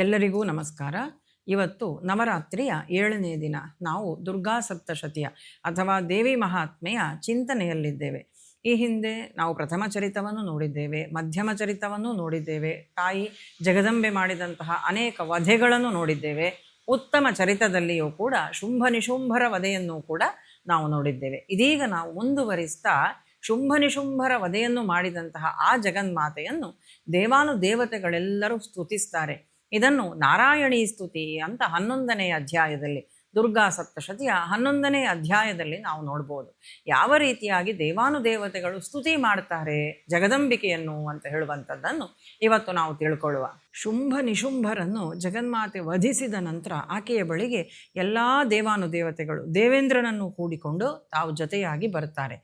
ಎಲ್ಲರಿಗೂ ನಮಸ್ಕಾರ. ಇವತ್ತು ನವರಾತ್ರಿಯ 7ನೇ ದಿನ. ನಾವು ದುರ್ಗಾ ಸಪ್ತಶತಿಯ ಅಥವಾ ದೇವಿ ಮಹಾತ್ಮೆಯ ಚಿಂತನೆಯಲ್ಲಿದ್ದೇವೆ. ಈ ಹಿಂದೆ ನಾವು ಪ್ರಥಮ ಚರಿತವನ್ನು ನೋಡಿದ್ದೇವೆ, ಮಧ್ಯಮ ಚರಿತವನ್ನು ನೋಡಿದ್ದೇವೆ, ತಾಯಿ ಜಗದಂಬೆ ಮಾಡಿದಂತಹ ಅನೇಕ ವಧೆಗಳನ್ನು ನೋಡಿದ್ದೇವೆ. ಉತ್ತಮ ಚರಿತದಲ್ಲಿಯೂ ಕೂಡ ಶುಂಭ ನಿಶುಂಭರ ವಧೆಯನ್ನು ಕೂಡ ನಾವು ನೋಡಿದ್ದೇವೆ. ಇದೀಗ ನಾವು ಮುಂದುವರಿಸ್ತಾ ಶುಂಭ ನಿಶುಂಭರ ವಧೆಯನ್ನು ಮಾಡಿದಂತಹ ಆ ಜಗನ್ಮಾತೆಯನ್ನು ದೇವಾನುದೇವತೆಗಳೆಲ್ಲರೂ ಸ್ತುತಿಸ್ತಾರೆ. ಇದನ್ನು ನಾರಾಯಣೀ ಸ್ತುತಿ ಅಂತ 11ನೇ ಅಧ್ಯಾಯದಲ್ಲಿ, ದುರ್ಗಾ ಸಪ್ತಶತಿಯ 11ನೇ ಅಧ್ಯಾಯದಲ್ಲಿ ನಾವು ನೋಡ್ಬೋದು. ಯಾವ ರೀತಿಯಾಗಿ ದೇವಾನುದೇವತೆಗಳು ಸ್ತುತಿ ಮಾಡ್ತಾರೆ ಜಗದಂಬಿಕೆಯನ್ನು ಅಂತ ಹೇಳುವಂಥದ್ದನ್ನು ಇವತ್ತು ನಾವು ತಿಳ್ಕೊಳ್ಳುವ. ಶುಂಭ ನಿಶುಂಭರನ್ನು ಜಗನ್ಮಾತೆ ವಧಿಸಿದ ನಂತರ ಆಕೆಯ ಬಳಿಗೆ ಎಲ್ಲ ದೇವಾನುದೇವತೆಗಳು ದೇವೇಂದ್ರನನ್ನು ಕೂಡಿಕೊಂಡು ತಾವು ಜೊತೆಯಾಗಿ ಬರ್ತಾರೆ.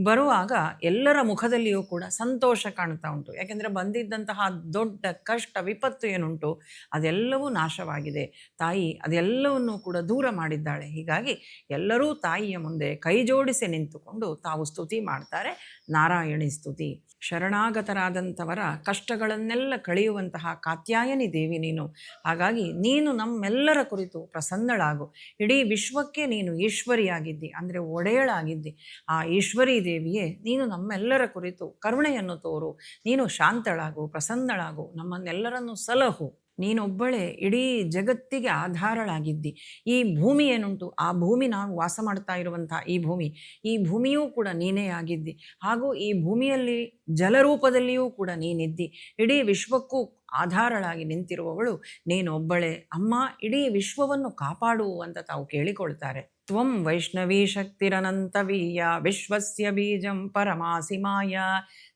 ಬರುವಾಗ ಎಲ್ಲರ ಮುಖದಲ್ಲಿಯೂ ಕೂಡ ಸಂತೋಷ ಕಾಣ್ತಾ ಉಂಟು. ಯಾಕೆಂದರೆ ಬಂದಿದ್ದಂತಹ ದೊಡ್ಡ ಕಷ್ಟ ವಿಪತ್ತು ಏನುಂಟು ಅದೆಲ್ಲವೂ ನಾಶವಾಗಿದೆ. ತಾಯಿ ಅದೆಲ್ಲವನ್ನೂ ಕೂಡ ದೂರ ಮಾಡಿದ್ದಾಳೆ. ಹೀಗಾಗಿ ಎಲ್ಲರೂ ತಾಯಿಯ ಮುಂದೆ ಕೈ ಜೋಡಿಸಿ ನಿಂತುಕೊಂಡು ತಾವು ಸ್ತುತಿ ಮಾಡ್ತಾರೆ. ನಾರಾಯಣಿ ಸ್ತುತಿ. ಶರಣಾಗತರಾದಂಥವರ ಕಷ್ಟಗಳನ್ನೆಲ್ಲ ಕಳೆಯುವಂತಹ ಕಾತ್ಯಾಯನಿ ದೇವಿ ನೀನು. ಹಾಗಾಗಿ ನೀನು ನಮ್ಮೆಲ್ಲರ ಕುರಿತು ಪ್ರಸನ್ನಳಾಗು. ಇಡೀ ವಿಶ್ವಕ್ಕೆ ನೀನು ಈಶ್ವರಿಯಾಗಿದ್ದಿ, ಅಂದರೆ ಒಡೆಯಳಾಗಿದ್ದಿ. ಆ ಈಶ್ವರಿ ದೇವಿಯೇ ನೀನು ನಮ್ಮೆಲ್ಲರ ಕುರಿತು ಕರುಣೆಯನ್ನು ತೋರು. ನೀನು ಶಾಂತಳಾಗು, ಪ್ರಸನ್ನಳಾಗು, ನಮ್ಮನ್ನೆಲ್ಲರನ್ನು ಸಲಹು. ನೀನೊಬ್ಬಳೇ ಇಡೀ ಜಗತ್ತಿಗೆ ಆಧಾರಳಾಗಿದ್ದಿ. ಈ ಭೂಮಿ ಏನುಂಟು, ಆ ಭೂಮಿ ನಾವು ವಾಸ ಮಾಡ್ತಾ ಇರುವಂಥ ಈ ಭೂಮಿಯೂ ಕೂಡ ನೀನೇ ಆಗಿದ್ದಿ. ಹಾಗೂ ಈ ಭೂಮಿಯಲ್ಲಿ ಜಲರೂಪದಲ್ಲಿಯೂ ಕೂಡ ನೀನಿದ್ದಿ. ಇಡೀ ವಿಶ್ವಕ್ಕೂ ಆಧಾರಳಾಗಿ ನಿಂತಿರುವವಳು ನೀನೊಬ್ಬಳೇ ಅಮ್ಮ. ಇಡೀ ವಿಶ್ವವನ್ನು ಕಾಪಾಡು ಅಂತ ತಾವು ಕೇಳಿಕೊಳ್ತಾರೆ. ತ್ವಂ ವೈಷ್ಣವೀ ಶಕ್ತಿರನಂತವೀಯ ವಿಶ್ವಸ್ಯ ಬೀಜಂ ಪರಮಾಸಿ ಮಾಯಾ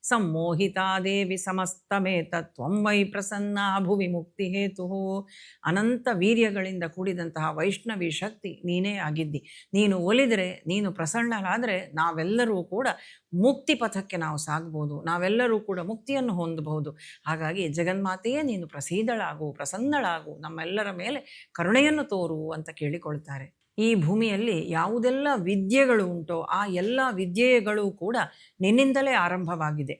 ಸಮ್ಮೋಹಿತಾ ದೇವಿ ಸಮಸ್ತಮೇತ ತ್ವಂ ವೈ ಪ್ರಸನ್ನ ಭುವಿ ಮುಕ್ತಿ ಹೇತು. ಅನಂತ ವೀರ್ಯಗಳಿಂದ ಕೂಡಿದಂತಹ ವೈಷ್ಣವಿ ಶಕ್ತಿ ನೀನೇ ಆಗಿದ್ದಿ. ನೀನು ಒಲಿದರೆ, ನೀನು ಪ್ರಸನ್ನಳಾದರೆ ನಾವೆಲ್ಲರೂ ಕೂಡ ಮುಕ್ತಿ ಪಥಕ್ಕೆ ನಾವು ಸಾಗ್ಬೋದು, ನಾವೆಲ್ಲರೂ ಕೂಡ ಮುಕ್ತಿಯನ್ನು ಹೊಂದಬಹುದು. ಹಾಗಾಗಿ ಜಗನ್ಮಾತೆಯೇ ನೀನು ಪ್ರಸೀದಳಾಗು, ಪ್ರಸನ್ನಳಾಗು, ನಮ್ಮೆಲ್ಲರ ಮೇಲೆ ಕರುಣೆಯನ್ನು ತೋರು ಅಂತ ಕೇಳಿಕೊಳ್ತಾರೆ. ಈ ಭೂಮಿಯಲ್ಲಿ ಯಾವುದೆಲ್ಲ ವಿದ್ಯೆಗಳು ಉಂಟೋ ಆ ಎಲ್ಲ ವಿದ್ಯೆಗಳು ಕೂಡ ನಿನ್ನಿಂದಲೇ ಆರಂಭವಾಗಿದೆ.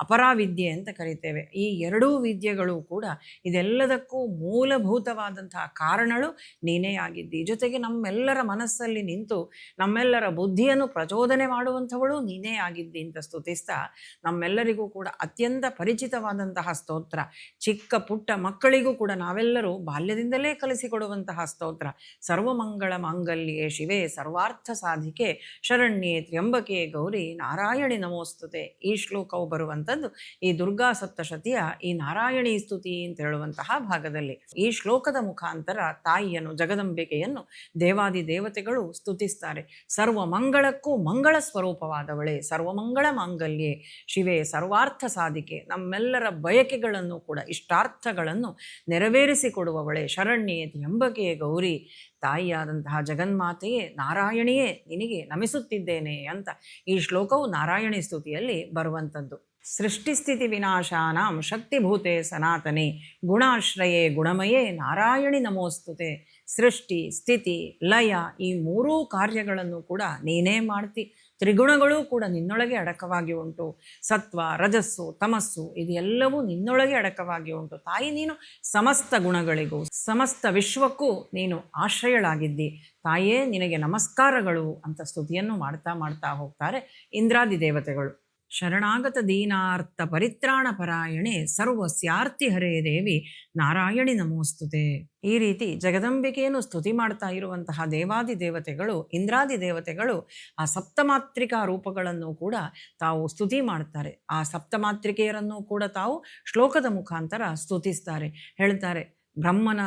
ಅಪರಾವಿದ್ಯೆ ಅಂತ ಕರಿತೇವೆ. ಈ ಎರಡೂ ವಿದ್ಯೆಗಳು ಕೂಡ ಇದೆಲ್ಲದಕ್ಕೂ ಮೂಲಭೂತವಾದಂತಹ ಕಾರಣಗಳು ನೀನೇ ಆಗಿದ್ದಿ. ಜೊತೆಗೆ ನಮ್ಮೆಲ್ಲರ ಮನಸ್ಸಲ್ಲಿ ನಿಂತು ನಮ್ಮೆಲ್ಲರ ಬುದ್ಧಿಯನ್ನು ಪ್ರಚೋದನೆ ಮಾಡುವಂಥವಳು ನೀನೇ ಆಗಿದ್ದಿ ಅಂತ ಸ್ತುತಿಸ್ತಾ, ನಮ್ಮೆಲ್ಲರಿಗೂ ಕೂಡ ಅತ್ಯಂತ ಪರಿಚಿತವಾದಂತಹ ಸ್ತೋತ್ರ, ಚಿಕ್ಕ ಪುಟ್ಟ ಮಕ್ಕಳಿಗೂ ಕೂಡ ನಾವೆಲ್ಲರೂ ಬಾಲ್ಯದಿಂದಲೇ ಕಲಿಸಿಕೊಡುವಂತಹ ಸ್ತೋತ್ರ, ಸರ್ವಮಂಗಳ ಮಾಂಗಲ್ಯೆ ಶಿವೆ ಸರ್ವಾರ್ಥ ಸಾಧಿಕೆ ಶರಣ್ಯೆ ತ್ರ್ಯಂಬಕೆ ಗೌರಿ ನಾರಾಯಣಿ ನಮೋಸ್ತುತೆ. ಈ ಶ್ಲೋಕವು ಬರುವಂಥದ್ದು ಈ ದುರ್ಗಾ ಸಪ್ತಶತಿಯ ಈ ನಾರಾಯಣಿ ಸ್ತುತಿ ಅಂತ ಹೇಳುವಂತಹ ಭಾಗದಲ್ಲಿ. ಈ ಶ್ಲೋಕದ ಮುಖಾಂತರ ತಾಯಿಯನ್ನು, ಜಗದಂಬಿಕೆಯನ್ನು ದೇವಾದಿ ದೇವತೆಗಳು ಸ್ತುತಿಸ್ತಾರೆ. ಸರ್ವ ಮಂಗಳಕ್ಕೂ ಮಂಗಳ ಸ್ವರೂಪವಾದವಳೆ, ಸರ್ವಮಂಗಳ ಮಾಂಗಲ್ಯೆ ಶಿವೆ ಸರ್ವಾರ್ಥ ಸಾಧಿಕೆ, ನಮ್ಮೆಲ್ಲರ ಬಯಕೆಗಳನ್ನು ಕೂಡ ಇಷ್ಟಾರ್ಥಗಳನ್ನು ನೆರವೇರಿಸಿಕೊಡುವವಳೆ, ಶರಣ್ಯೆ ತ್ರ್ಯಂಬಕೆ ಗೌರಿ, ತಾಯಿಯಾದಂತಹ ಜಗನ್ಮಾತೆಯೇ ನಾರಾಯಣಿಯೇ ನಿನಗೆ ನಮಿಸುತ್ತಿದ್ದೇನೆ ಅಂತ ಈ ಶ್ಲೋಕವು ನಾರಾಯಣಿ ಸ್ತುತಿಯಲ್ಲಿ ಬರುವಂಥದ್ದು. ಸೃಷ್ಟಿಸ್ಥಿತಿ ವಿನಾಶಾನಾಂ ಶಕ್ತಿಭೂತೆ ಸನಾತನೆ ಗುಣಾಶ್ರಯೇ ಗುಣಮಯೇ ನಾರಾಯಣಿ ನಮೋಸ್ತುತೆ. ಸೃಷ್ಟಿ, ಸ್ಥಿತಿ, ಲಯ ಈ ಮೂರೂ ಕಾರ್ಯಗಳನ್ನು ಕೂಡ ನೀನೇ ಮಾಡ್ತಿ. ತ್ರಿಗುಣಗಳು ಕೂಡ ನಿನ್ನೊಳಗೆ ಅಡಕವಾಗಿ ಉಂಟು. ಸತ್ವ, ರಜಸ್ಸು, ತಮಸ್ಸು ಇದೆಲ್ಲವೂ ನಿನ್ನೊಳಗೆ ಅಡಕವಾಗಿ ಉಂಟು. ತಾಯಿ ನೀನು ಸಮಸ್ತ ಗುಣಗಳಿಗೂ ಸಮಸ್ತ ವಿಶ್ವಕ್ಕೂ ನೀನು ಆಶ್ರಯಳಾಗಿದ್ದಿ. ತಾಯೇ ನಿನಗೆ ನಮಸ್ಕಾರಗಳು ಅಂತ ಸ್ತುತಿಯನ್ನು ಮಾಡ್ತಾ ಮಾಡ್ತಾ ಹೋಗ್ತಾರೆ ಇಂದ್ರಾದಿ ದೇವತೆಗಳು. ಶರಣಾಗತ ದೀನಾರ್ಥ ಪರಿತ್ರಾಣ ಪರಾಯಣೆ ಸರ್ವಸ್ಯಾರ್ತಿ ಹರೇ ದೇವಿ ನಾರಾಯಣಿ ನಮೋಸ್ತುತೆ. ಈ ರೀತಿ ಜಗದಂಬಿಕೆಯನ್ನು ಸ್ತುತಿ ಮಾಡ್ತಾ ಇರುವಂತಹ ದೇವಾದಿ ದೇವತೆಗಳು, ಇಂದ್ರಾದಿ ದೇವತೆಗಳು ಆ ಸಪ್ತಮಾತ್ರಿಕಾ ರೂಪಗಳನ್ನು ಕೂಡ ತಾವು ಸ್ತುತಿ ಮಾಡ್ತಾರೆ. ಆ ಸಪ್ತಮಾತ್ರಿಕೆಯರನ್ನು ಕೂಡ ತಾವು ಶ್ಲೋಕದ ಮುಖಾಂತರ ಸ್ತುತಿಸ್ತಾರೆ. ಹೇಳ್ತಾರೆ, ಬ್ರಹ್ಮನ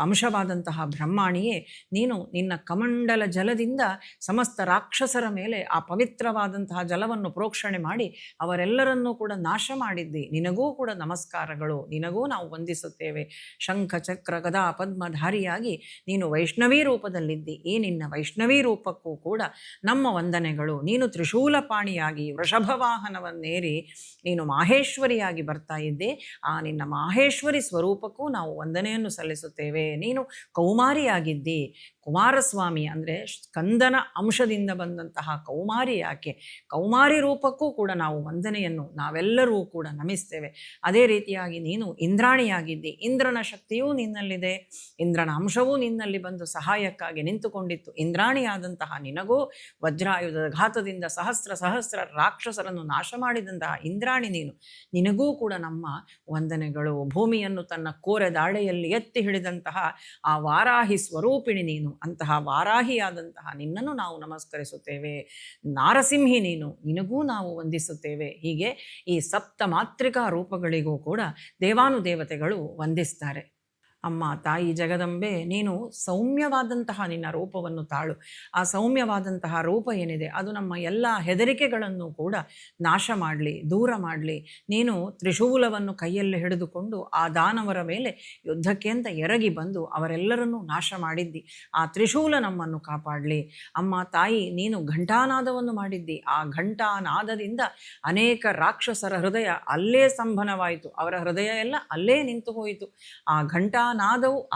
ಅಂಶವಾದಂತಹ ಬ್ರಹ್ಮಾಣಿಯೇ ನೀನು ನಿನ್ನ ಕಮಂಡಲ ಜಲದಿಂದ ಸಮಸ್ತ ರಾಕ್ಷಸರ ಮೇಲೆ ಆ ಪವಿತ್ರವಾದಂತಹ ಜಲವನ್ನು ಪ್ರೋಕ್ಷಣೆ ಮಾಡಿ ಅವರೆಲ್ಲರನ್ನೂ ಕೂಡ ನಾಶ ಮಾಡಿದ್ದಿ. ನಿನಗೂ ಕೂಡ ನಮಸ್ಕಾರಗಳು, ನಿನಗೂ ನಾವು ವಂದಿಸುತ್ತೇವೆ. ಶಂಖ ಚಕ್ರ ಗದಾ ಪದ್ಮಧಾರಿಯಾಗಿ ನೀನು ವೈಷ್ಣವೀ ರೂಪದಲ್ಲಿದ್ದಿ. ಈ ನಿನ್ನ ವೈಷ್ಣವೀ ರೂಪಕ್ಕೂ ಕೂಡ ನಮ್ಮ ವಂದನೆಗಳು. ನೀನು ತ್ರಿಶೂಲಪಾಣಿಯಾಗಿ ವೃಷಭವಾಹನವನ್ನೇರಿ ನೀನು ಮಾಹೇಶ್ವರಿಯಾಗಿ ಬರ್ತಾ ಇದ್ದೆ. ಆ ನಿನ್ನ ಮಾಹೇಶ್ವರಿ ಸ್ವರೂಪಕ್ಕೂ ನಾವು ವಂದನೆ ವಂದನೆಯನ್ನು ಸಲ್ಲಿಸುತ್ತೇವೆ. ನೀನು ಕೌಮಾರಿಯಾಗಿದ್ದಿ, ಕುಮಾರಸ್ವಾಮಿ ಅಂದರೆ ಸ್ಕಂದನ ಅಂಶದಿಂದ ಬಂದಂತಹ ಕೌಮಾರಿ ಯಾಕೆ, ಕೌಮಾರಿ ರೂಪಕ್ಕೂ ಕೂಡ ನಾವು ವಂದನೆಯನ್ನು ನಾವೆಲ್ಲರೂ ಕೂಡ ನಮಿಸ್ತೇವೆ. ಅದೇ ರೀತಿಯಾಗಿ ನೀನು ಇಂದ್ರಾಣಿಯಾಗಿದ್ದಿ, ಇಂದ್ರನ ಶಕ್ತಿಯೂ ನಿನ್ನಲ್ಲಿದೆ, ಇಂದ್ರನ ಅಂಶವೂ ನಿನ್ನಲ್ಲಿ ಬಂದು ಸಹಾಯಕ್ಕಾಗಿ ನಿಂತುಕೊಂಡಿತ್ತು. ಇಂದ್ರಾಣಿಯಾದಂತಹ ನಿನಗೂ ವಜ್ರಾಯುಧದ ಘಾತದಿಂದ ಸಹಸ್ರ ರಾಕ್ಷಸರನ್ನು ನಾಶ ಮಾಡಿದಂತಹ ಇಂದ್ರಾಣಿ ನಿನಗೂ ಕೂಡ ನಮ್ಮ ವಂದನೆಗಳು. ಭೂಮಿಯನ್ನು ತನ್ನ ಕೋರೆದಾಳೆಯಲ್ಲಿ ಎತ್ತಿ ಹಿಡಿದಂತಹ ಆ ವಾರಾಹಿ ಸ್ವರೂಪಿಣಿ ನೀನು, ಅಂತಹ ವಾರಾಹಿಯಾದಂತಹ ನಿನ್ನನ್ನು ನಾವು ನಮಸ್ಕರಿಸುತ್ತೇವೆ. ನಾರಸಿಂಹಿ ನಿನಗೂ ನಾವು ವಂದಿಸುತ್ತೇವೆ. ಹೀಗೆ ಈ ಸಪ್ತ ಮಾತೃಕಾ ರೂಪಗಳಿಗೂ ಕೂಡ ದೇವಾನುದೇವತೆಗಳು ವಂದಿಸ್ತಾರೆ. ಅಮ್ಮ ತಾಯಿ ಜಗದಂಬೆ, ನೀನು ಸೌಮ್ಯವಾದಂತಹ ನಿನ್ನ ರೂಪವನ್ನು ತಾಳು. ಆ ಸೌಮ್ಯವಾದಂತಹ ರೂಪ ಏನಿದೆ ಅದು ನಮ್ಮ ಎಲ್ಲ ಹೆದರಿಕೆಗಳನ್ನು ಕೂಡ ನಾಶ ಮಾಡಲಿ, ದೂರ ಮಾಡಲಿ. ನೀನು ತ್ರಿಶೂಲವನ್ನು ಕೈಯಲ್ಲಿ ಹಿಡಿದುಕೊಂಡು ಆ ದಾನವರ ಮೇಲೆ ಯುದ್ಧಕ್ಕೆ ಅಂತ ಎರಗಿ ಬಂದು ಅವರೆಲ್ಲರನ್ನೂ ನಾಶ ಮಾಡಿದ್ದಿ. ಆ ತ್ರಿಶೂಲ ನಮ್ಮನ್ನು ಕಾಪಾಡಲಿ. ಅಮ್ಮ ತಾಯಿ, ನೀನು ಘಂಟಾನಾದವನ್ನು ಮಾಡಿದ್ದಿ. ಆ ಘಂಟಾನಾದದಿಂದ ಅನೇಕ ರಾಕ್ಷಸರ ಹೃದಯ ಅಲ್ಲೇ ಸ್ತಂಭನವಾಯಿತು, ಅವರ ಹೃದಯ ಎಲ್ಲ ಅಲ್ಲೇ ನಿಂತು ಹೋಯಿತು. ಆ ಘಂಟಾನಾದವು,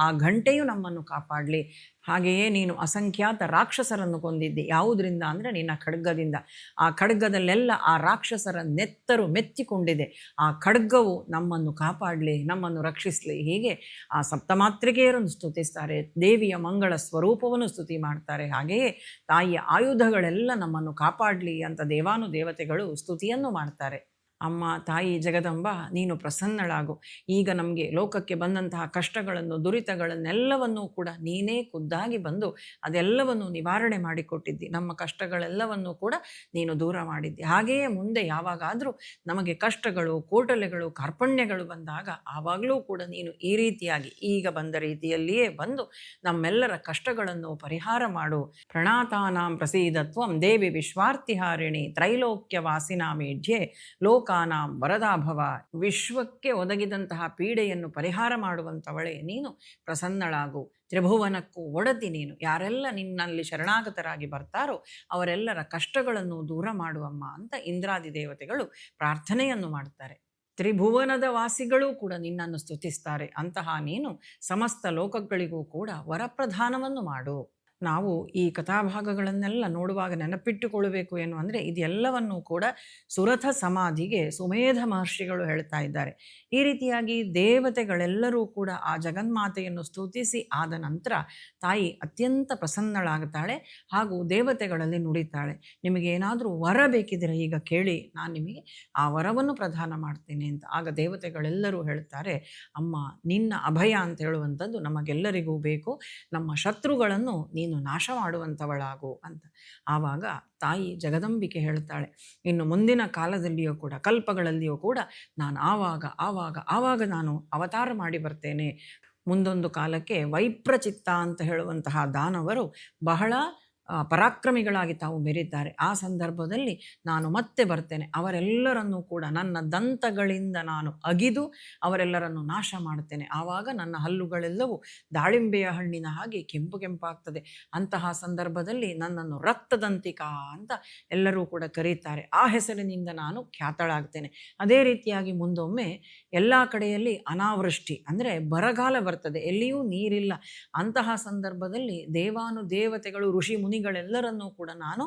ಆ ಘಂಟೆಯು ನಮ್ಮನ್ನು ಕಾಪಾಡಲಿ. ಹಾಗೆಯೇ ನೀನು ಅಸಂಖ್ಯಾತ ರಾಕ್ಷಸರನ್ನು ಕೊಂದಿದ್ದಿ. ಯಾವುದರಿಂದ ಅಂದರೆ ನಿನ್ನ ಖಡ್ಗದಿಂದ. ಆ ಖಡ್ಗದಲ್ಲೆಲ್ಲ ಆ ರಾಕ್ಷಸರ ನೆತ್ತರು ಮೆತ್ತಿಕೊಂಡಿದೆ. ಆ ಖಡ್ಗವು ನಮ್ಮನ್ನು ಕಾಪಾಡಲಿ, ನಮ್ಮನ್ನು ರಕ್ಷಿಸಲಿ. ಹೀಗೆ ಆ ಸಪ್ತಮಾತೃಕೆಯರನ್ನು ಸ್ತುತಿಸ್ತಾರೆ, ದೇವಿಯ ಮಂಗಳ ಸ್ವರೂಪವನ್ನು ಸ್ತುತಿ ಮಾಡ್ತಾರೆ. ಹಾಗೆಯೇ ತಾಯಿಯ ಆಯುಧಗಳೆಲ್ಲ ನಮ್ಮನ್ನು ಕಾಪಾಡಲಿ ಅಂತ ದೇವಾನುದೇವತೆಗಳು ಸ್ತುತಿಯನ್ನು ಮಾಡ್ತಾರೆ. ಅಮ್ಮ ತಾಯಿ ಜಗದಂಬ, ನೀನು ಪ್ರಸನ್ನಳಾಗು. ಈಗ ನಮಗೆ ಲೋಕಕ್ಕೆ ಬಂದಂತಹ ಕಷ್ಟಗಳನ್ನು, ದುರಿತಗಳನ್ನೆಲ್ಲವನ್ನೂ ಕೂಡ ನೀನೇ ಖುದ್ದಾಗಿ ಬಂದು ಅದೆಲ್ಲವನ್ನು ನಿವಾರಣೆ ಮಾಡಿಕೊಟ್ಟಿದ್ದಿ. ನಮ್ಮ ಕಷ್ಟಗಳೆಲ್ಲವನ್ನೂ ಕೂಡ ನೀನು ದೂರ ಮಾಡಿದ್ದಿ. ಹಾಗೆಯೇ ಮುಂದೆ ಯಾವಾಗಾದರೂ ನಮಗೆ ಕಷ್ಟಗಳು, ಕೋಟಲೆಗಳು, ಕಾರ್ಪಣ್ಯಗಳು ಬಂದಾಗ ಆವಾಗಲೂ ಕೂಡ ನೀನು ಈ ರೀತಿಯಾಗಿ ಈಗ ಬಂದ ರೀತಿಯಲ್ಲಿಯೇ ಬಂದು ನಮ್ಮೆಲ್ಲರ ಕಷ್ಟಗಳನ್ನು ಪರಿಹಾರ ಮಾಡು. ಪ್ರಣಾತಾನಾಂ ಪ್ರಸೀದತ್ವಂ ದೇವಿ ವಿಶ್ವಾರ್ತಿಹಾರಿಣಿ ತ್ರೈಲೋಕ್ಯ ವಾಸಿನಾಮೇಢ್ಯೆ ಲೋಕಾನಾಂ ವರದಾಭವ. ವಿಶ್ವಕ್ಕೆ ಒದಗಿದಂತಹ ಪೀಡೆಯನ್ನು ಪರಿಹಾರ ಮಾಡುವಂಥವಳೇ ನೀನು ಪ್ರಸನ್ನಳಾಗು. ತ್ರಿಭುವನಕ್ಕೂ ಒಡತಿ ನೀನು. ಯಾರೆಲ್ಲ ನಿನ್ನಲ್ಲಿ ಶರಣಾಗತರಾಗಿ ಬರ್ತಾರೋ ಅವರೆಲ್ಲರ ಕಷ್ಟಗಳನ್ನು ದೂರ ಮಾಡುವಮ್ಮ ಅಂತ ಇಂದ್ರಾದಿ ದೇವತೆಗಳು ಪ್ರಾರ್ಥನೆಯನ್ನು ಮಾಡ್ತಾರೆ. ತ್ರಿಭುವನದ ವಾಸಿಗಳೂ ಕೂಡ ನಿನ್ನನ್ನು ಸ್ತುತಿಸ್ತಾರೆ. ಅಂತಹ ನೀನು ಸಮಸ್ತ ಲೋಕಗಳಿಗೂ ಕೂಡ ವರಪ್ರಧಾನವನ್ನು ಮಾಡು. ನಾವು ಈ ಕಥಾಭಾಗಗಳನ್ನೆಲ್ಲ ನೋಡುವಾಗ ನೆನಪಿಟ್ಟುಕೊಳ್ಳಬೇಕು ಏನು ಅಂದರೆ, ಇದೆಲ್ಲವನ್ನೂ ಕೂಡ ಸುರಥ ಸಮಾಧಿಗೆ ಸುಮೇಧ ಮಹರ್ಷಿಗಳು ಹೇಳ್ತಾ ಇದ್ದಾರೆ. ಈ ರೀತಿಯಾಗಿ ದೇವತೆಗಳೆಲ್ಲರೂ ಕೂಡ ಆ ಜಗನ್ಮಾತೆಯನ್ನು ಸ್ತುತಿಸಿ ಆದ ನಂತರ ತಾಯಿ ಅತ್ಯಂತ ಪ್ರಸನ್ನಳಾಗುತ್ತಾಳೆ ಹಾಗೂ ದೇವತೆಗಳಲ್ಲಿ ನುಡಿತಾಳೆ, ನಿಮಗೇನಾದರೂ ವರ ಬೇಕಿದ್ರೆ ಈಗ ಕೇಳಿ, ನಾನು ನಿಮಗೆ ಆ ವರವನ್ನು ಪ್ರದಾನ ಮಾಡ್ತೇನೆ ಅಂತ. ಆಗ ದೇವತೆಗಳೆಲ್ಲರೂ ಹೇಳ್ತಾರೆ, ಅಮ್ಮ ನಿನ್ನ ಅಭಯ ಅಂತ ಹೇಳುವಂಥದ್ದು ನಮಗೆಲ್ಲರಿಗೂ ಬೇಕು, ನಮ್ಮ ಶತ್ರುಗಳನ್ನು ನೀನು ನಾಶ ಮಾಡುವಂಥವಳಾಗು ಅಂತ. ಆವಾಗ ತಾಯಿ ಜಗದಂಬಿಕೆ ಹೇಳ್ತಾಳೆ, ಇನ್ನು ಮುಂದಿನ ಕಾಲದಲ್ಲಿಯೂ ಕೂಡ, ಕಲ್ಪಗಳಲ್ಲಿಯೂ ಕೂಡ ನಾನು ಆವಾಗ ನಾನು ಅವತಾರ ಮಾಡಿ ಬರ್ತೇನೆ. ಮುಂದೊಂದು ಕಾಲಕ್ಕೆ ವೈಪ್ರಚಿತ್ತ ಅಂತ ಹೇಳುವಂತಹ ದಾನವರು ಬಹಳ ಪರಾಕ್ರಮಿಗಳಾಗಿ ತಾವು ಮೆರೀತಾರೆ. ಆ ಸಂದರ್ಭದಲ್ಲಿ ನಾನು ಮತ್ತೆ ಬರ್ತೇನೆ, ಅವರೆಲ್ಲರನ್ನೂ ಕೂಡ ನನ್ನ ದಂತಗಳಿಂದ ನಾನು ಅಗಿದು ಅವರೆಲ್ಲರನ್ನು ನಾಶ ಮಾಡ್ತೇನೆ. ಆವಾಗ ನನ್ನ ಹಲ್ಲುಗಳೆಲ್ಲವೂ ದಾಳಿಂಬೆಯ ಹಣ್ಣಿನ ಹಾಗೆ ಕೆಂಪಾಗ್ತದೆ. ಅಂತಹ ಸಂದರ್ಭದಲ್ಲಿ ನನ್ನನ್ನು ರಕ್ತದಂತಿಕಾ ಅಂತ ಎಲ್ಲರೂ ಕೂಡ ಕರೀತಾರೆ. ಆ ಹೆಸರಿನಿಂದ ನಾನು ಖ್ಯಾತಳಾಗ್ತೇನೆ. ಅದೇ ರೀತಿಯಾಗಿ ಮುಂದೊಮ್ಮೆ ಎಲ್ಲ ಕಡೆಯಲ್ಲಿ ಅನಾವೃಷ್ಟಿ ಅಂದರೆ ಬರಗಾಲ ಬರ್ತದೆ, ಎಲ್ಲಿಯೂ ನೀರಿಲ್ಲ. ಅಂತಹ ಸಂದರ್ಭದಲ್ಲಿ ದೇವಾನುದೇವತೆಗಳು, ಋಷಿ ಮುನಿಗಳೆಲ್ಲರನ್ನೂ ಕೂಡ ನಾನು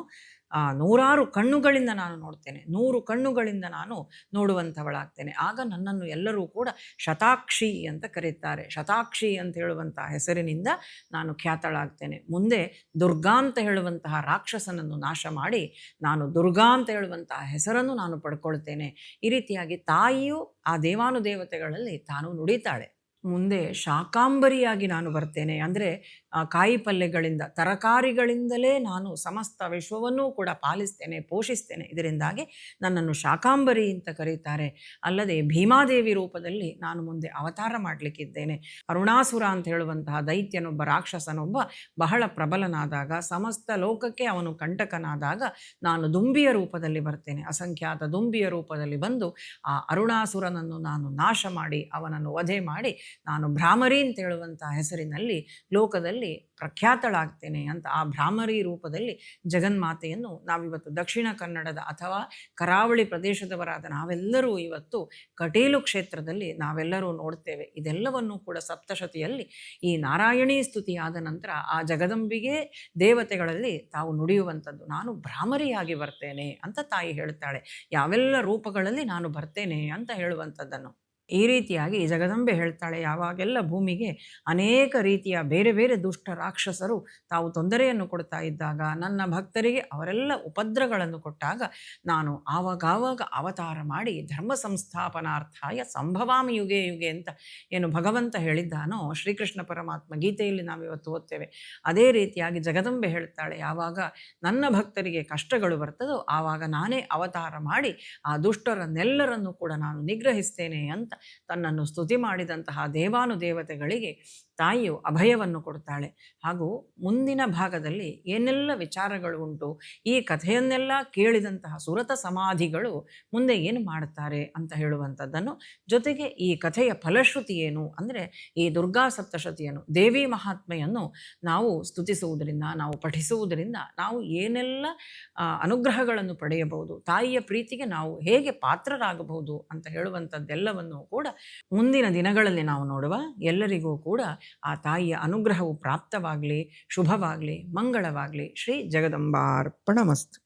ನೂರಾರು ಕಣ್ಣುಗಳಿಂದ ನಾನು ನೋಡ್ತೇನೆ, 100 ಕಣ್ಣುಗಳಿಂದ ನಾನು ನೋಡುವಂಥವಳಾಗ್ತೇನೆ. ಆಗ ನನ್ನನ್ನು ಎಲ್ಲರೂ ಕೂಡ ಶತಾಕ್ಷಿ ಅಂತ ಕರೀತಾರೆ. ಶತಾಕ್ಷಿ ಅಂತ ಹೇಳುವಂತಹ ಹೆಸರಿನಿಂದ ನಾನು ಖ್ಯಾತಳಾಗ್ತೇನೆ. ಮುಂದೆ ದುರ್ಗಾ ಅಂತ ಹೇಳುವಂತಹ ರಾಕ್ಷಸನನ್ನು ನಾಶ ಮಾಡಿ ನಾನು ದುರ್ಗಾ ಅಂತ ಹೇಳುವಂತಹ ಹೆಸರನ್ನು ನಾನು ಪಡ್ಕೊಳ್ತೇನೆ. ಈ ರೀತಿಯಾಗಿ ತಾಯಿಯು ಆ ದೇವಾನುದೇವತೆಗಳಲ್ಲಿ ತಾನು ನುಡಿತಾಳೆ. ಮುಂದೆ ಶಾಕಾಂಬರಿಯಾಗಿ ನಾನು ಬರ್ತೇನೆ, ಅಂದರೆ ಕಾಯಿ ಪಲ್ಯಗಳಿಂದ, ತರಕಾರಿಗಳಿಂದಲೇ ನಾನು ಸಮಸ್ತ ವಿಶ್ವವನ್ನೂ ಕೂಡ ಪಾಲಿಸ್ತೇನೆ, ಪೋಷಿಸ್ತೇನೆ. ಇದರಿಂದಾಗಿ ನನ್ನನ್ನು ಶಾಕಾಂಬರಿ ಅಂತ ಕರೀತಾರೆ. ಅಲ್ಲದೆ ಭೀಮಾದೇವಿ ರೂಪದಲ್ಲಿ ನಾನು ಮುಂದೆ ಅವತಾರ ಮಾಡಲಿಕ್ಕಿದ್ದೇನೆ. ಅರುಣಾಸುರ ಅಂತ ಹೇಳುವಂತಹ ದೈತ್ಯನೊಬ್ಬ, ರಾಕ್ಷಸನೊಬ್ಬ ಬಹಳ ಪ್ರಬಲನಾದಾಗ, ಸಮಸ್ತ ಲೋಕಕ್ಕೆ ಅವನು ಕಂಟಕನಾದಾಗ ನಾನು ದುಂಬಿಯ ರೂಪದಲ್ಲಿ ಬರ್ತೇನೆ. ಅಸಂಖ್ಯಾತ ದುಂಬಿಯ ರೂಪದಲ್ಲಿ ಬಂದು ಆ ಅರುಣಾಸುರನನ್ನು ನಾನು ನಾಶ ಮಾಡಿ, ಅವನನ್ನು ವಧೆ ಮಾಡಿ ನಾನು ಭ್ರಾಮರಿ ಅಂತ ಹೇಳುವಂಥ ಹೆಸರಿನಲ್ಲಿ ಲೋಕದಲ್ಲಿ ಪ್ರಖ್ಯಾತಳಾಗ್ತೇನೆ ಅಂತ ಆ ಭ್ರಾಮರಿ ರೂಪದಲ್ಲಿ ಜಗನ್ಮಾತೆಯನ್ನು ನಾವಿವತ್ತು ದಕ್ಷಿಣ ಕನ್ನಡದ ಅಥವಾ ಕರಾವಳಿ ಪ್ರದೇಶದವರಾದ ನಾವೆಲ್ಲರೂ ಇವತ್ತು ಕಟೀಲು ಕ್ಷೇತ್ರದಲ್ಲಿ ನಾವೆಲ್ಲರೂ ನೋಡ್ತೇವೆ. ಇದೆಲ್ಲವನ್ನು ಕೂಡ ಸಪ್ತಶತಿಯಲ್ಲಿ ಈ ನಾರಾಯಣೀ ಸ್ತುತಿಯಾದ ನಂತರ ಆ ಜಗದಂಬಿಗೆ ದೇವತೆಗಳಲ್ಲಿ ತಾವು ನುಡಿಯುವಂಥದ್ದು, ನಾನು ಭ್ರಾಮರಿಯಾಗಿ ಬರ್ತೇನೆ ಅಂತ ತಾಯಿ ಹೇಳ್ತಾಳೆ. ಯಾವೆಲ್ಲ ರೂಪಗಳಲ್ಲಿ ನಾನು ಬರ್ತೇನೆ ಅಂತ ಹೇಳುವಂಥದ್ದನ್ನು ಈ ರೀತಿಯಾಗಿ ಜಗದಂಬೆ ಹೇಳ್ತಾಳೆ. ಯಾವಾಗೆಲ್ಲ ಭೂಮಿಗೆ ಅನೇಕ ರೀತಿಯ ಬೇರೆ ಬೇರೆ ದುಷ್ಟ ರಾಕ್ಷಸರು ತಾವು ತೊಂದರೆಯನ್ನು ಕೊಡ್ತಾ ಇದ್ದಾಗ, ನನ್ನ ಭಕ್ತರಿಗೆ ಅವರೆಲ್ಲ ಉಪದ್ರಗಳನ್ನು ಕೊಟ್ಟಾಗ ನಾನು ಆವಾಗಾವಾಗ ಅವತಾರ ಮಾಡಿ ಧರ್ಮ ಸಂಸ್ಥಾಪನಾರ್ಥಾಯ ಸಂಭವಾಮಿ ಯುಗೆ ಯುಗೆ ಅಂತ ಏನು ಭಗವಂತ ಹೇಳಿದ್ದಾನೋ ಶ್ರೀಕೃಷ್ಣ ಪರಮಾತ್ಮ ಗೀತೆಯಲ್ಲಿ ನಾವಿವತ್ತು ಓದ್ತೇವೆ. ಅದೇ ರೀತಿಯಾಗಿ ಜಗದಂಬೆ ಹೇಳ್ತಾಳೆ, ಯಾವಾಗ ನನ್ನ ಭಕ್ತರಿಗೆ ಕಷ್ಟಗಳು ಬರ್ತದೋ ಆವಾಗ ನಾನೇ ಅವತಾರ ಮಾಡಿ ಆ ದುಷ್ಟರನ್ನೆಲ್ಲರನ್ನೂ ಕೂಡ ನಾನು ನಿಗ್ರಹಿಸ್ತೇನೆ ಅಂತ ತನ್ನನ್ನು ಸ್ತುತಿ ಮಾಡಿದಂತಹ ದೇವಾನುದೇವತೆಗಳಿಗೆ ತಾಯಿಯು ಅಭಯವನ್ನು ಕೊಡ್ತಾಳೆ. ಹಾಗೂ ಮುಂದಿನ ಭಾಗದಲ್ಲಿ ಏನೆಲ್ಲ ವಿಚಾರಗಳು ಉಂಟು, ಈ ಕಥೆಯನ್ನೆಲ್ಲ ಕೇಳಿದಂತಹ ಸುರತ ಸಮಾಧಿಗಳು ಮುಂದೆ ಏನು ಮಾಡುತ್ತಾರೆ ಅಂತ ಹೇಳುವಂಥದ್ದನ್ನು, ಜೊತೆಗೆ ಈ ಕಥೆಯ ಫಲಶ್ರುತಿ ಏನು ಅಂದರೆ ಈ ದುರ್ಗಾ ಸಪ್ತಶತಿಯನ್ನು ದೇವಿ ಮಹಾತ್ಮೆಯನ್ನು ನಾವು ಸ್ತುತಿಸುವುದರಿಂದ, ನಾವು ಪಠಿಸುವುದರಿಂದ ನಾವು ಏನೆಲ್ಲ ಅನುಗ್ರಹಗಳನ್ನು ಪಡೆಯಬಹುದು, ತಾಯಿಯ ಪ್ರೀತಿಗೆ ನಾವು ಹೇಗೆ ಪಾತ್ರರಾಗಬಹುದು ಅಂತ ಹೇಳುವಂಥದ್ದೆಲ್ಲವನ್ನು ಕೂಡ ಮುಂದಿನ ದಿನಗಳಲ್ಲಿ ನಾವು ನೋಡುವ. ಎಲ್ಲರಿಗೂ ಕೂಡ ಆ ತಾಯಿಯ ಅನುಗ್ರಹವು ಪ್ರಾಪ್ತವಾಗಲಿ, ಶುಭವಾಗಲಿ, ಮಂಗಳವಾಗಲಿ. ಶ್ರೀ ಜಗದಂಬಾರ್ಪಣಮಸ್ತು.